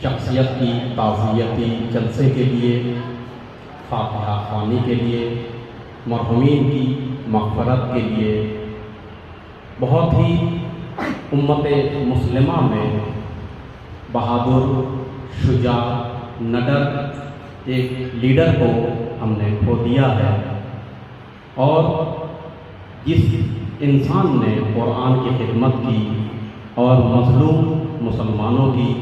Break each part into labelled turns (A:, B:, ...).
A: شخصیت کی تعزیتی جلسے کے لیے، فاتحہ خوانی کے لیے، مرحومین کی مغفرت کے لیے بہت ہی امت مسلمہ میں بہادر، شجاع، نڈر ایک لیڈر کو ہم نے کھو دیا ہے، اور جس انسان نے قرآن کی خدمت کی اور مظلوم مسلمانوں کی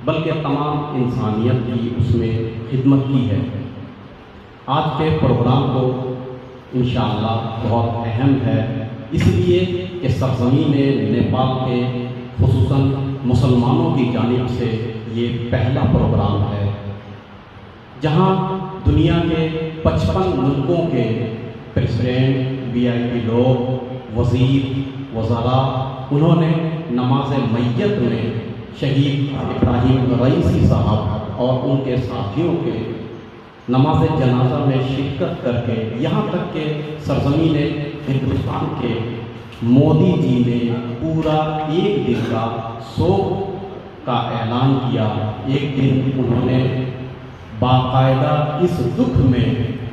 A: بلکہ تمام انسانیت کی اس میں خدمت کی ہے۔ آج کے پروگرام کو انشاءاللہ بہت اہم ہے، اس لیے کہ سرزمین نیپال کے خصوصاً مسلمانوں کی جانب سے یہ پہلا پروگرام ہے جہاں دنیا کے 55 ملکوں کے پریزیڈنٹ، VIP لوگ، وزیر، وزراء، انہوں نے نماز میت میں شہید ابراہیم رئیسی صاحب اور ان کے ساتھیوں کے نماز جنازہ میں شرکت کر کے یہاں تک کہ سرزمین ہندوستان کے مودی جی نے پورا ایک دن کا سوگ کا اعلان کیا۔ ایک دن انہوں نے باقاعدہ اس دکھ میں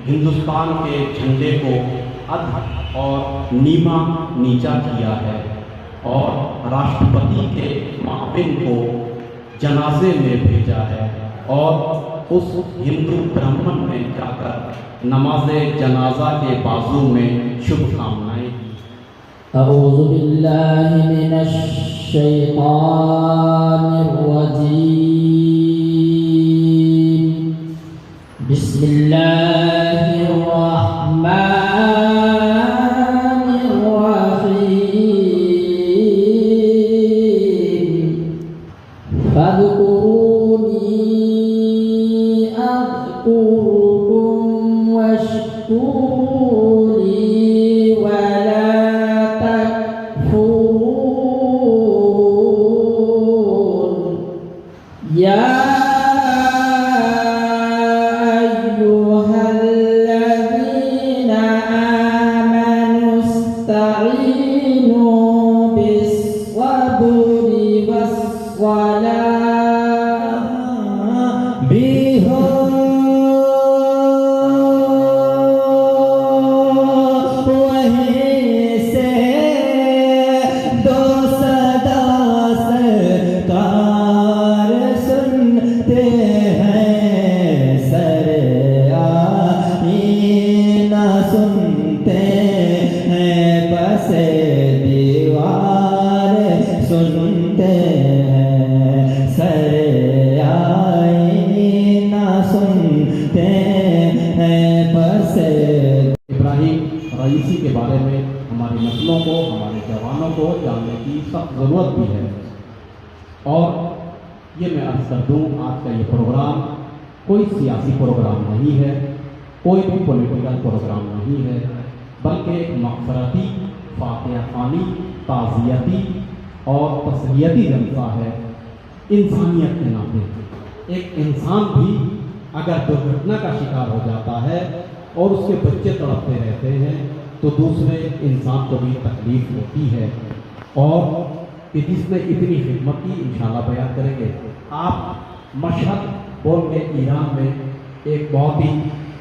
A: ہندوستان کے جھنڈے کو ادھ اور نیما نیچا کیا ہے، اور راشٹرپتی کے معاون کو جنازے میں بھیجا ہے، اور اس ہندو برہمن نے جا کر نماز جنازہ کے بازو میں شبھ کامنائیں دی۔
B: اعوذ باللہ من الشیطان الرجیم، بسم اللہ الرحمن
A: رئیسی کے بارے میں ہماری نسلوں کو، ہمارے جوانوں کو جاننے کی سخت ضرورت بھی ہے، اور یہ میں عرض کر دوں، آج کا یہ پروگرام کوئی سیاسی پروگرام نہیں ہے، کوئی بھی پولیٹیکل پروگرام نہیں ہے، بلکہ ایک مغفرتی، فاتحہ خوانی، تعزیتی اور تسلیتی جلسہ ہے۔ انسانیت کے ناطے ایک انسان بھی اگر درگھٹنا کا شکار ہو جاتا ہے اور اس کے بچے تڑپتے رہتے ہیں تو دوسرے انسان کو بھی تکلیف ہوتی ہے، اور کہ جس نے اتنی خدمت کی انشاءاللہ بیان کریں گے۔ آپ مشہد بول کے ایران میں ایک بہت ہی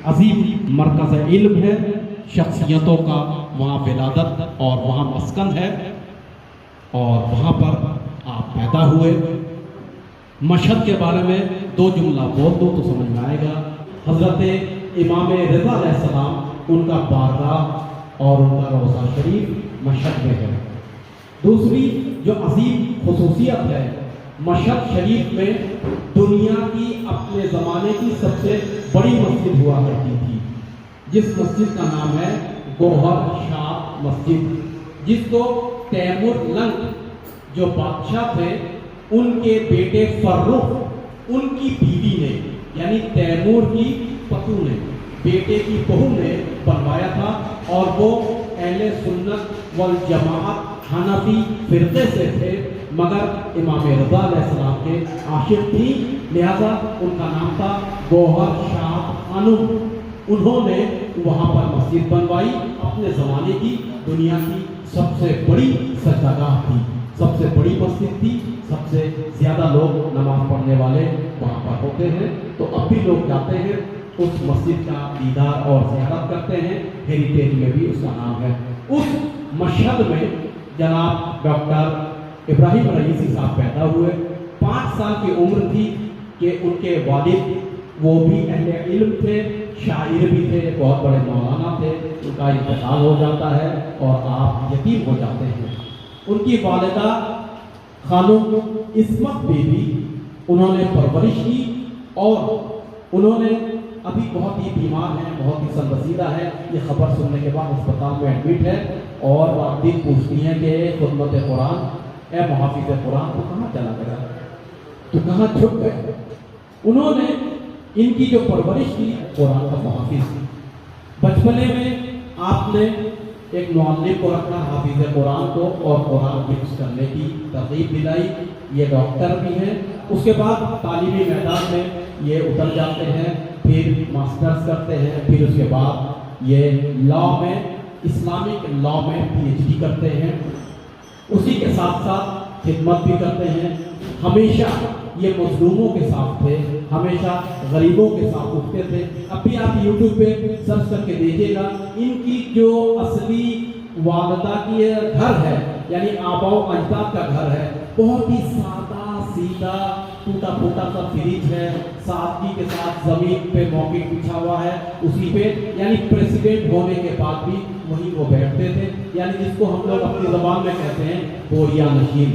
A: عظیم مرکز علم ہے، شخصیتوں کا وہاں ولادت اور وہاں مسکن ہے، اور وہاں پر آپ پیدا ہوئے۔ مشہد کے بارے میں دو جملہ بول دو تو سمجھ میں آئے گا۔ حضرت امام رضا علیہ السلام، ان کا بارگاہ اور ان کا روضہ شریف مشہد میں ہے۔ دوسری جو عظیم خصوصیت ہے، مشہد شریف میں دنیا کی اپنے زمانے کی سب سے بڑی مسجد ہوا کرتی تھی، جس مسجد کا نام ہے گوہر شاہ مسجد، جس کو تیمور لنگ جو بادشاہ تھے ان کے بیٹے فرخ، ان کی بیوی نے، یعنی تیمور کی پتو نے، بیٹے کی بہو نے بنوایا تھا، اور وہ اہل سنت والجماعت حنفی فرقے سے تھے، مگر امام رضا علیہ السلام کے عاشق تھی، لہذا ان کا نام تھا گوہر شاہ خانم۔ انہوں نے وہاں پر مسجد بنوائی، اپنے زمانے کی دنیا کی سب سے بڑی سجدہ گاہ تھی، سب سے بڑی مسجد تھی، سب سے زیادہ لوگ نماز پڑھنے والے وہاں پر ہوتے ہیں، تو اب بھی لوگ جاتے ہیں اس مسجد کا دیدار اور زیارت کرتے ہیں۔ ہیریٹیج میں بھی اس کا نام ہے۔ اس مشہد میں جناب ڈاکٹر ابراہیم رئیسی صاحب پیدا ہوئے۔ 5 سال کی عمر تھی کہ ان کے والد وہ بھی اہل علم تھے، شاعر بھی تھے، بہت بڑے مولانا تھے، ان کا انتقال ہو جاتا ہے اور آپ یتیم ہو جاتے ہیں۔ ان کی والدہ خانم عصمت بیوی انہوں نے پرورش کی، اور انہوں نے ابھی بہت ہی بیمار ہیں، بہت ہی سنبسیدہ ہے، یہ خبر سننے کے بعد اسپتال میں ایڈمٹ ہے، اور والدین پوچھتی ہیں کہ خدمت قرآن، اے محافظ قرآن تو کہاں چلا گیا، تو کہاں چھپ گئے؟ انہوں نے ان کی جو پرورش کی قرآن کا محافظ کی۔ بچپنے میں آپ نے ایک معلم کو رکھا حافظ قرآن کو، اور قرآن حفظ کرنے کی ترغیب دلائی۔ یہ ڈاکٹر بھی ہیں۔ اس کے بعد تعلیمی میدان میں یہ اتر جاتے ہیں، پھر ماسٹرز کرتے ہیں، پھر اس کے بعد یہ لا میں، اسلامک لا میں PhD کرتے ہیں۔ اسی کے ساتھ ساتھ خدمت بھی کرتے ہیں۔ ہمیشہ یہ مظلوموں کے ساتھ تھے، ہمیشہ غریبوں کے ساتھ اٹھتے تھے۔ اب بھی آپ یوٹیوب پہ سرچ کر کے دیکھیے گا، ان کی جو اصلی والدہ کی گھر ہے، یعنی آباء و اجداد کا گھر ہے، بہت ہی سادہ سیدھا ٹوٹا پھوٹا سا فریج ہے، سادگی کے ساتھ زمین پہ موقف بچھا ہوا ہے، اسی پہ، یعنی پریزیڈنٹ ہونے کے بعد بھی وہیں وہ بیٹھتے تھے، یعنی جس کو ہم لوگ اپنی زبان میں کہتے ہیں بوریا نشین۔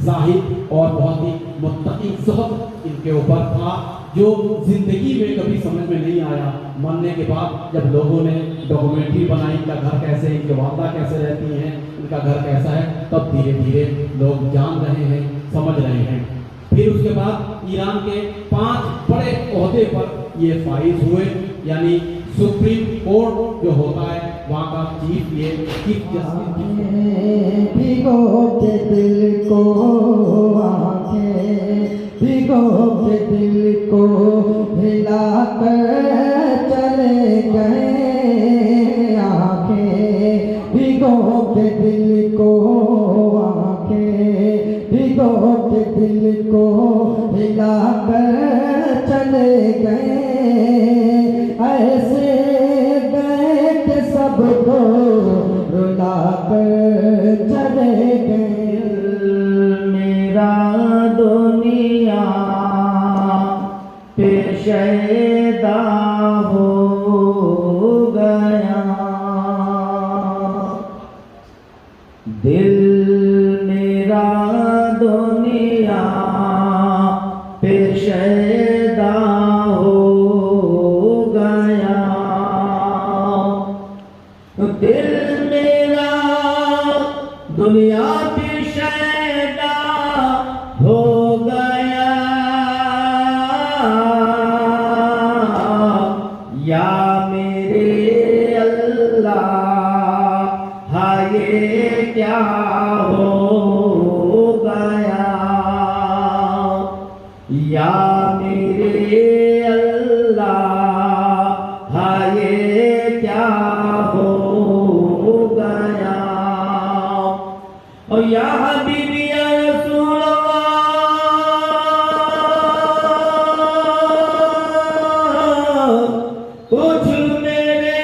A: زاہد اور بہت ہی متقی زہد ان کے اوپر تھا، جو زندگی میں کبھی سمجھ میں نہیں آیا۔ مرنے کے بعد جب لوگوں نے ڈاکومنٹری بنائی، ان کا گھر کیسے، ان کے والدہ کیسے رہتی ہیں، ان کا گھر کیسا ہے، تب دھیرے دھیرے لوگ جان رہے ہیں، سمجھ رہے ہیں۔ پھر اس کے بعد ایران کے 5 بڑے عہدے پر یہ فائز ہوئے، یعنی سپریم کورٹ جو ہوتا ہے وہاں کا چیف، یہ چیف جسٹس۔
B: بھگو کے دل کو آنکھیں، بھگو کے دل کو ہلا کر چلے گئے آنکھیں، بھگو کے دل کو آنکھیں، بھگو کے دل کو ہلا کر چلے گئے، ایسے گئے کہ سب کو رلا کر چلے گئے۔ میرا دنیا پہ شیدا ہو گیا، دل میرا دنیا پہ شیدا ہو گیا، دل میرا دنیا پہ شیدا ہو گیا، یا میرے اللہ یہ کیا ہو گیا، یا میرے اللہ یہ کیا ہو گیا، اور یا حبیبی یا رسول کچھ میرے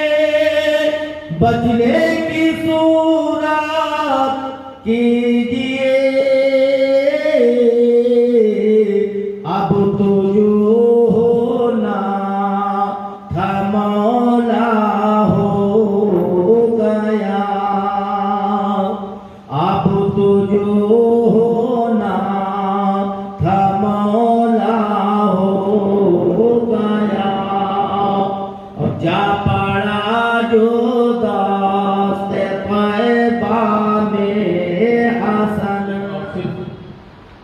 B: بچنے کی صورت کیجئے، اب تو جو ہونا تھا مولا ہو گیا، اب تو جو ہونا تھا مولا ہو گیا، اور جا پڑا جو دست طیبہ میں حسن۔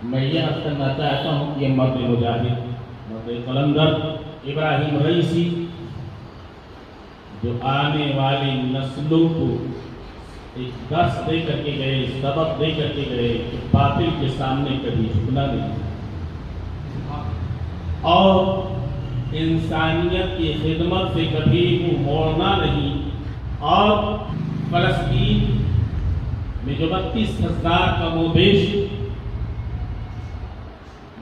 C: میں یہ عرض کرنا چاہتا ہوں کہ مرد مجاہد، مرد قلندر ابراہیم رئیسی، جو آنے والی نسلوں کو ایک درس دے کر کے گئے، سبق دے کر کے گئے کہ باطل کے سامنے کبھی جھکنا نہیں، اور انسانیت کی خدمت سے کبھی منہ موڑنا نہیں، اور فلسطین میں جو 32,000 کم و بیش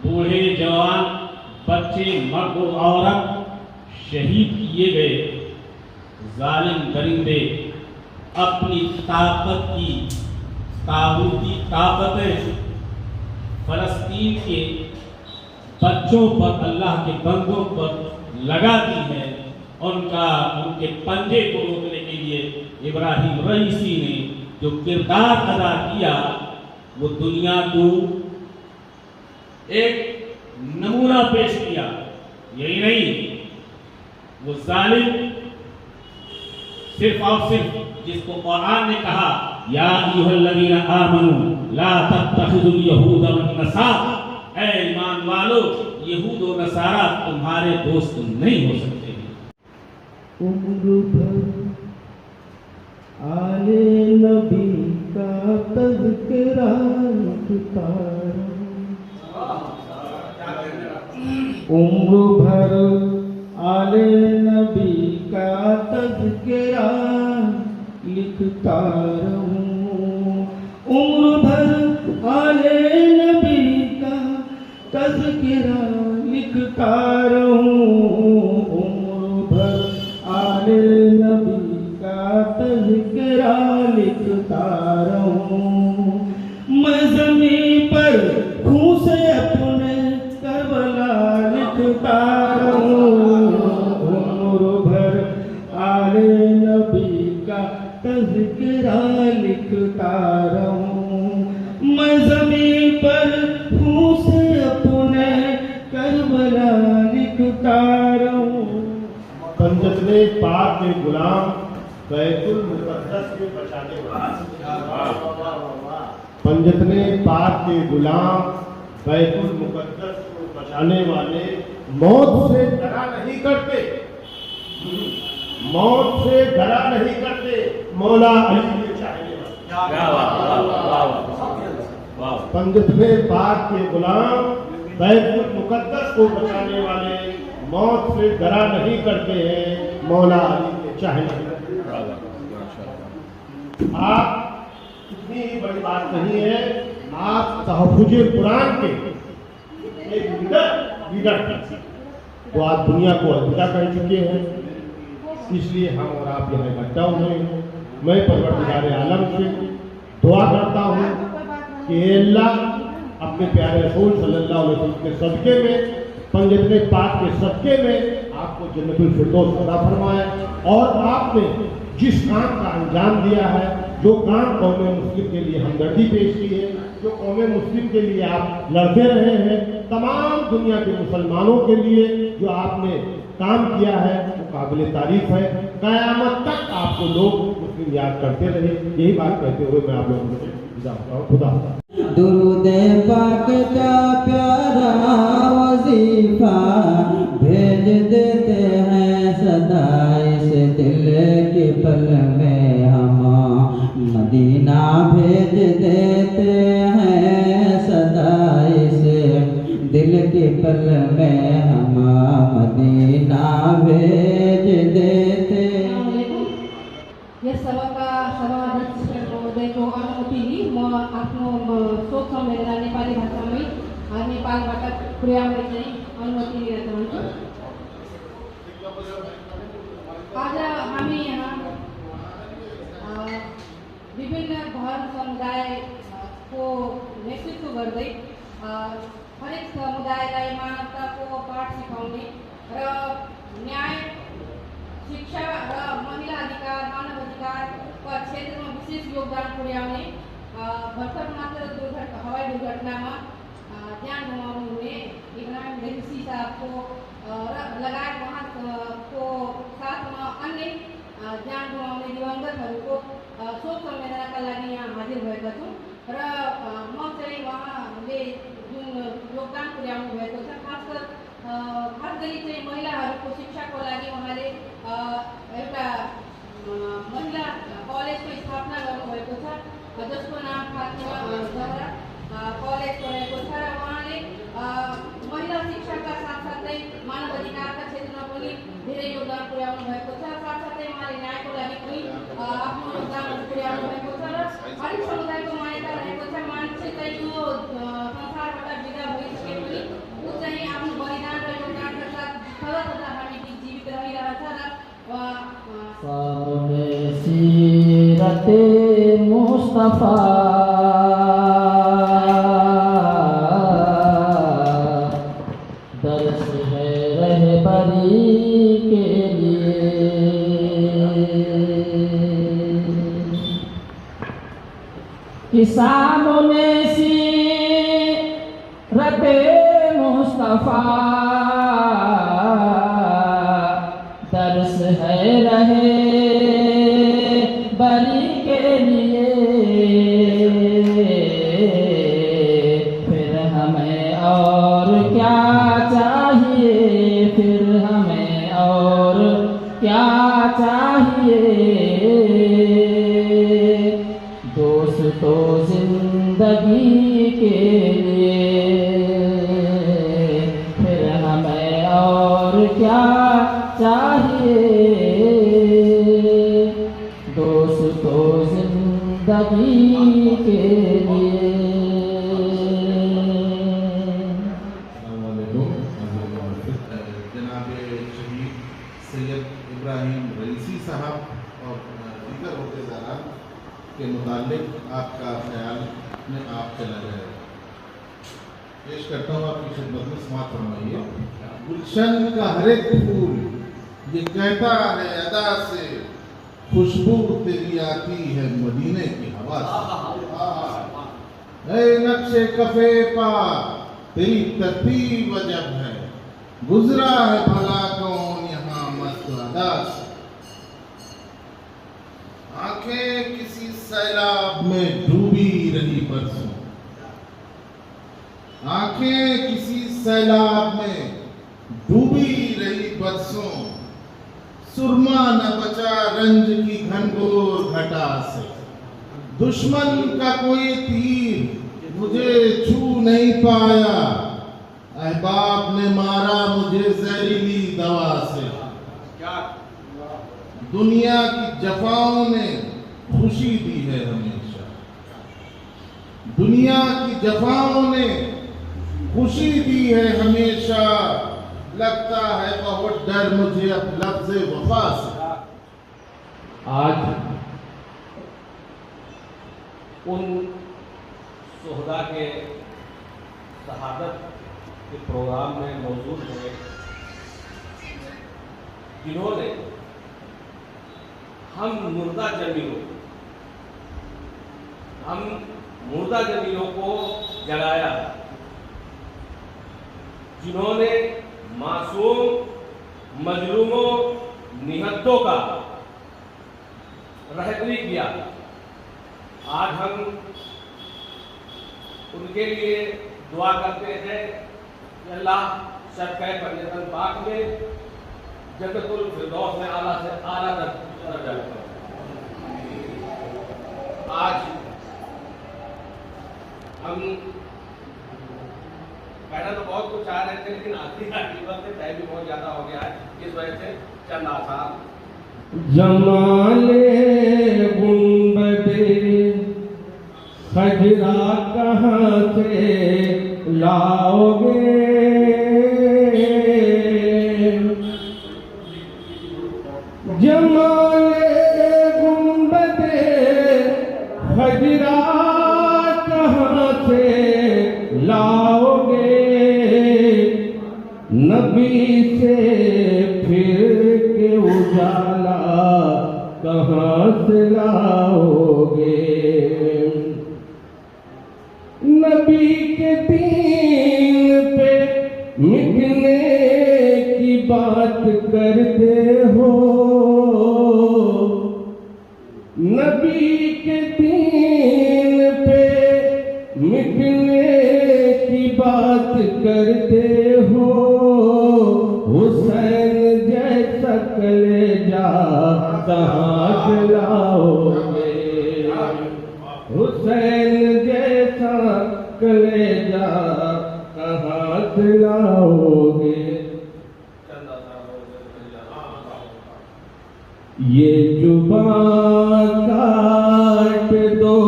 C: बूढ़े जवान बच्चे मर्द और औरत शहीद किए गए। जालिम दरिंदे अपनी ताकत की ताबूती ताकतें फलस्तीन के बच्चों पर, अल्लाह के बंदों पर लगाती है। उनके पंजे को रोकने के लिए इब्राहिम रईसी ने जो किरदार अदा किया वो दुनिया को एक नमूना पेश किया। यही नहीं, वो जालिम सिर्फ और सिर्फ जिसको कुरान ने कहा या अय्युहल्लज़ीना आमनू ला तत्तखिज़ुल यहूद वन नसारा, ऐ ईमान वालो यहूद और नसारा तुम्हारे दोस्त नहीं हो सकते।
B: उम्र भर आले नबी का तज़किरा लिखता रहूं, उम्र भर आले नबी का तज़किरा लिखता रहूं, उम्र भर आले नबी का तज़किरा लिखता रहूं, उम्र भर आले नबी का तज़किरा लिखता रहूं। मैं ज़मीं पर खून से अपने करबला लिखता रहूं, उम्र भर आले नबी का तज़किरा लिखता रहूं। मैं ज़मीं पर खून से अपने करबला लिखता रहूं।
D: पंजतने पाक के गुलाम बैतुल मुक़द्दस के बचाने वाले, पंजतने पाक के गुलाम बैतुल मुक़द्दस को बचाने वाले मौत से डरा नहीं करते, मौत से डरा नहीं करते, मौला अली के चाहने वाले। पंजतने पाक के गुलाम बैतुल मुक़द्दस को बचाने वाले मौत से डरा नहीं करते हैं, मौला अली के चाहने वाले। आप इतनी ही बड़ी बात कही है, आप तहफ़्फ़ुज़ कुरान के एक लीडर तो आप दुनिया को अलविदा कर चुके हैं। इसलिए हम और आप यहाँ इकट्ठा हुए हैं। मैं परवरदिगार आलम से दुआ करता हूँ कि अल्लाह अपने प्यारे रसूल सल्लल्लाहु अलैहि वसल्लम के सदक़े में, पंजतने पाक के सदक़े में आपको जन्नतुल फिरदौस अता फरमाए। और आपने जिस काम का अंजाम दिया है, जो काम कौम मुस्लिम के लिए हमदर्दी पेश की है, जो कौम मुस्लिम के लिए आप लड़ते रहे हैं, तमाम दुनिया के मुसलमानों के लिए जो आपने काम किया है वो काबिल तारीफ है। क़यामत तक आपको लोग मुस्लिम याद करते रहे। यही बात कहते हुए मैं आप लोगों से विदा होता हूँ। खुदा हाफ़िज़।
B: दुरूद पाक का प्यारा वजीफा भेज देते हैं सदा इस दिल के पल में, हम मदीना भेज देते हैं सदा इस दिल के पल में, हम मदीना भेज देते।
E: यस सभाका सभाध्यक्ष महोदयको अनुमतिले म आफ्नो शोक सम्मेलन नेपाली भाषामै नेपालबाट पुर्याउने चाहिँ अनुमति लिन चाहन्छु। आज हामी यहाँ विभिन्न धर्म समुदायको नेतृत्व गर्दै हरेक समुदायलाई मानवताको पाठ सिकाउने र न्याय, शिक्षा र महिला अधिकार, मानव अधिकारका क्षेत्रमा विशेष योगदान पुर्याउने, भर्खर मात्र हवाई दुर्घटनामा ज्यान गुमाउनु हुने इब्राहिम रईसी साहबको लगायत उहाँको साथमा अन्य ज्यान गुमाउने दिवंगतहरूको शोक सम्मेलनका लागि यहाँ हाजिर भएका छौँ। र म चाहिँ उहाँले जुन योगदान पुर्याउनु भएको छ, खास गरी चाहिँ महिलाहरूको शिक्षाको लागि उहाँले एउटा महिला कलेजको स्थापना गर्नुभएको छ, जसको नाम फातिमा जहरा कलेज रहेको छ। र उहाँले महिला शिक्षाका साथसाथै मानव अधिकारका क्षेत्रमा पनि धेरै योगदान पुर्याउनु भएको छ। साथसाथै उहाँले न्यायको लागि पनि आफ्नो योगदानहरू पुर्याउनु भएको छ। र हरेक समुदायको मान्यता रहेको छ, मान्छे चाहिँ यो संसारबाट बिदा भइसके पनि
B: मुस्तफ़ा दर्श है रहबरी के लिए। कि सामने सीरत मुस्तफ़ा दर्श है रहे बरी के लिए। फिर हमें और क्या चाहिए, फिर हमें और क्या चाहिए। दोस्तों जिंदगी के लिए फिर हमें और क्या चाहिए। दोस्तों जिंदगी के लिए।
F: जनाब शहीद सैयद इब्राहिम रईसी साहब और दीगर होतेदारान के मुतालिक आपका ख्याल में आप चला जाए। पेश करता हूँ आपकी खिदमत में, समात फरमाइए। गुलशन का हर एक फूल ये कहता है अदा से, खुशबू तेरी आती है मदीने की हवा से। ऐ नक्शे कफे पा तेरी तरतीब अजब है, गुजरा है भला कौन यहाँ मस्त अदा से। आंखें किसी सैलाब में डूबी रही बरसों, आंखें किसी सैलाब में डूबी रही बरसों। सुरमा न बचा रंज की घनघोर घटा से, दुश्मन का कोई तीर मुझे छू नहीं पाया। अहबाब ने मारा मुझे जहरीली दवा से। दुनिया की जफाओं ने खुशी दी है हमेशा, दुनिया की जफाओं ने खुशी दी है हमेशा। लगता है बहुत डर मुझे अब लफ्ज़े वफा से।
C: आज उन शोहदा के शहादत के प्रोग्राम में मौजूद हुए जिन्होंने हम मुर्दा जमीरों को जलाया, जिन्होंने मासूम मजलूमों निहत्तों का रहबरी किया। आज हम उनके लिए दुआ करते हैं कि अल्लाह शफ़क़त पंजतन पाक में जन्नतुल फिरदौस में आला से आला दर्जा देता। आज हम कहना तो बहुत कुछ चाह रहे थे, लेकिन आखिरी वक्त में टाइम भी बहुत ज्यादा हो गया है, इस वजह से चंद आसान।
B: जमाले गुंबदे खजरा कहाँ से लाओगे, जमाले गुंबदे खजरा कहाँ से लाओगे। नबी से फिर के उजाला कहाँ से लाओगे। नबी के दीन पे मिटने की बात करते हो, नबी के दीन पे मिटने की बात करते हो। हुसैन जैसा कलेजा कहाँ से लाओगे, हुसैन जैसा कलेजा कहाँ से लाओगे। ये जुबान काट दो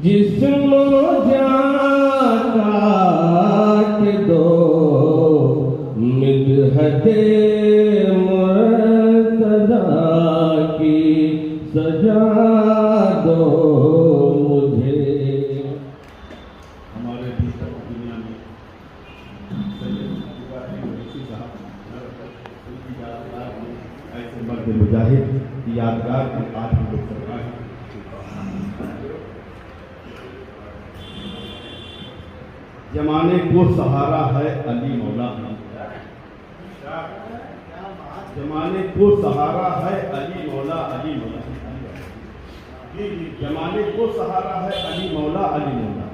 B: जिस्म जान काट दो, मिदहते मुर्तज़ा की सजा दो।
D: मर्द मुजाहिद की यादगार में आज हम लोग सरकार जमाने को सहारा है अली मौला, जमाने को सहारा है अली मौला, अली मौला, जमाने को सहारा है अली मौला, अली मौला,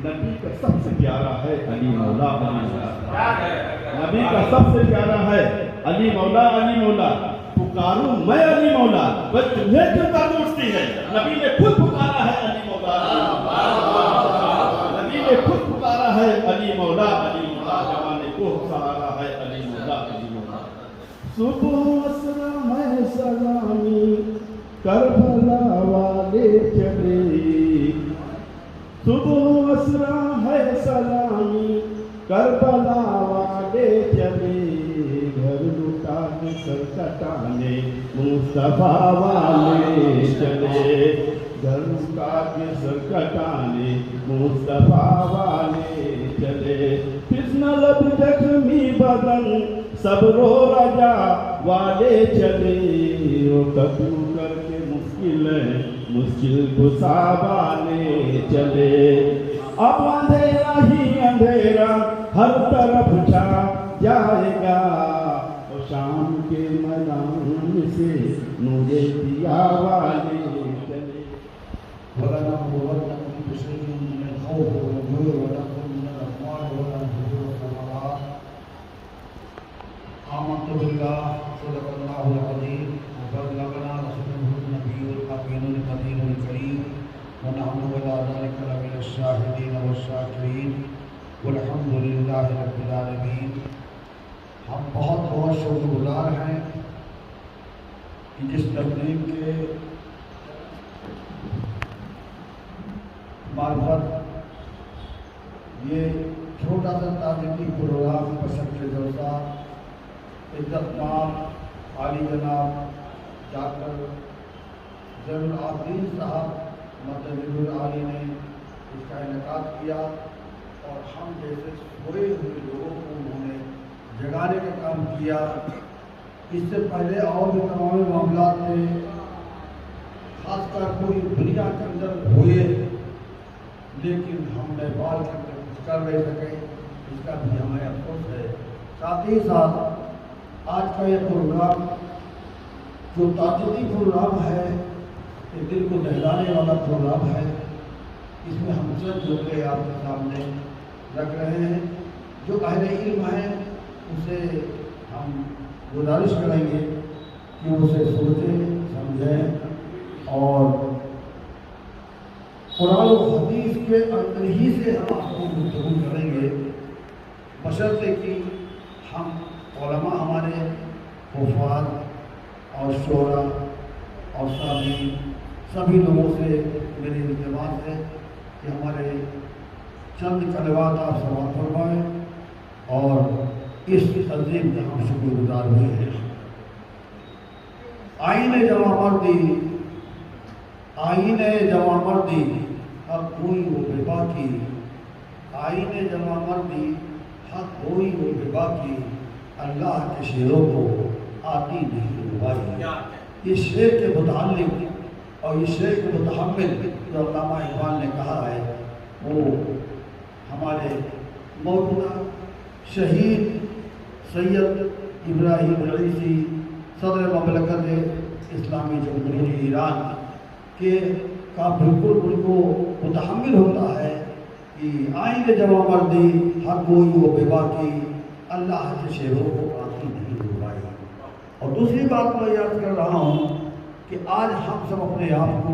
D: नबी का सबसे प्यारा है अली मौला, अली मौला, नबी का सबसे प्यारा है अली मौला, अली मौला, पुकारूं मैं अली मौला, बस तुम्हें क्यों उठती है, नबी ने खुद पुकारा है अली मौला, नबी ने खुद पुकारा है अली मौला, अली मौला, जमाने को सहारा है अली मौला, अली मौला। सुबह असरा है सलामी करबला वाले चले, सुबह असरा है सलामी करबला वाले चले, घर लुटा के सर कटाने मुस्तफा वाले चले, घर लुटा के सर कटाने मुस्तफा वाले चले, कृष्ण लब जख्मी बदन सब रो राजा वाले चले, वो कबूतर के मुश्किल गुस्सा वाले चले, अब अंधेरा ही अंधेरा हर तरफ छा जाएगा, और शाम के मैदान से नूरे दिया वाले चले।
B: हम बहुत बहुत शुक्रगुजार हैं कि जिस तकलीफ के मार्फत ये छोटा सा तारीखी प्रोग्राम बशक्ल जलसा इज्जतमाब आली जनाब डॉक्टर ज़ैनुल आबिदीन साहब मददुल आली ने इसका इनेकाद किया, और हम जैसे सोए हुए लोगों को उन्होंने जगाने का काम किया। इससे पहले और भी तमाम मामला थे, खासकर पूरी दुनिया के अंदर हुए, लेकिन हम नेपाल के अंदर कुछ कर नहीं सके, इसका भी हमें अफसोस है। साथ ही साथ आज का ये प्रोग्राम जो ताजुदी प्रोग्राम है, ये दिल को दहलाने वाला प्रोग्राम है, इसमें हम चंद जोड़े आपके सामने रख रहे हैं। जो अहले इल्म है उसे हम गुजारिश करेंगे कि उसे सोचें समझें और कुरान और हदीस के अंदर ही से हम आपको गुफ्तगू करेंगे, बशर्ते कि हम उलमा हमारे हुफ़ाज़ और शोरा और सामी सभी लोगों से मेरी इल्तिमास है कि हमारे चंद कलमात आप समाअत फरमाएं और इस तंजीम के हम शुक्रगुजार हुए हैं। आईने जवामर्दी, आईने जवामर्दी हक कोई वो बेबाकी, आईने जवामर्दी हक कोई वो बेबाकी, अल्लाह के शेरों को आती नहीं रुबाई। इस शेर के मुताल्लिक़ और इस शेर के मुतहम्मिल जो अल्लामा इक़बाल ने कहा है, वो हमारे मौजूदा शहीद सैयद इब्राहिम रईसी सदर ममलकत इस्लामी जमहूरियत ईरान के का बिल्कुल उनको मुतहम्मिल होता है कि आएंगे जवामर्दी हर कोई वो बेबाकी, अल्लाह के शेरों को आती नहीं रुबाई। और दूसरी बात मैं याद कर रहा हूँ कि आज हम सब अपने आप को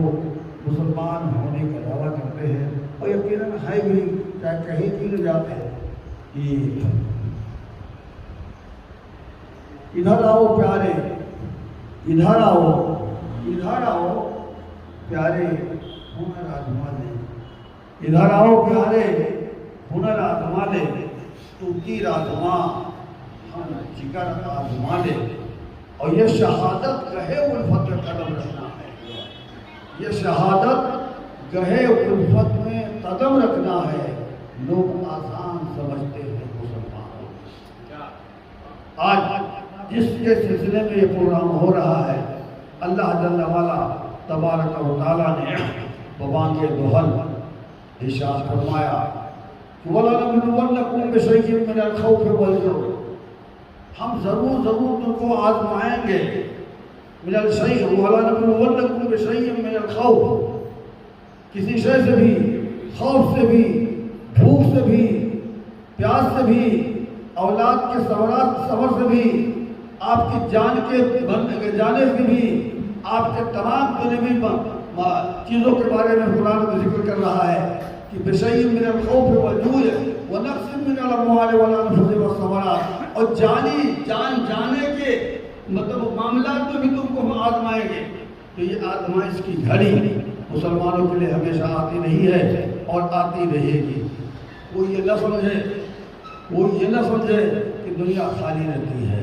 B: मुसलमान होने का दावा करते हैं, और यकीनन है भी, चाहे कहीं भी न जाते हैं कि इधर आओ प्यारे, इधर आओ, इधर आओ प्यारे हुनर आजमा ले, इधर आओ प्यारे हुनर आजमा ले, तू तीर आजमा हम जिगर आजमा ले। और ये शहादत गहे उल्फत में कदम रखना है, ये शहादत गहे उल्फत में कदम रखना है। लोग आसान समझते हैं मुसलमान, आज جس کے سلسلے میں یہ پروگرام ہو رہا ہے، اللہ جل وعلا تبارک و تعالیٰ نے ببانگ دہل ارشاد فرمایا کہ وَلَنَبْلُوَنَّكُمْ بِشَيْءٍ مِّنَ الْخَوْفِ وَالْجُوعِ، ہم ضرور تم کو آزمائیں گے، من الشیء وَلَنَبْلُوَنَّكُمْ بِشَيْءٍ مِّنَ الْخَوْفِ، کسی شے سے بھی، خوف سے بھی، بھوک سے بھی، پیاس سے بھی، اولاد کے صبر سے بھی، آپ کی جان کے جانے سے بھی، آپ کے تمام جانبی چیزوں کے بارے میں قرآن کو ذکر کر رہا ہے کہ بِشَيْءٍ مِّنَ الْخَوْفِ وَالْجُوعِ وَنَقْصٍ مِّنَ الْأَمْوَالِ وَالْأَنفُسِ وَالثَّمَرَاتِ، اور جانے کے مطلب معاملات میں بھی تم کو ہم آزمائیں گے۔ تو یہ آزمائش کی گھڑی مسلمانوں کے لیے ہمیشہ آتی نہیں ہے اور آتی رہے گی۔ وہ یہ نہ سمجھے کہ دنیا خالی رہتی ہے۔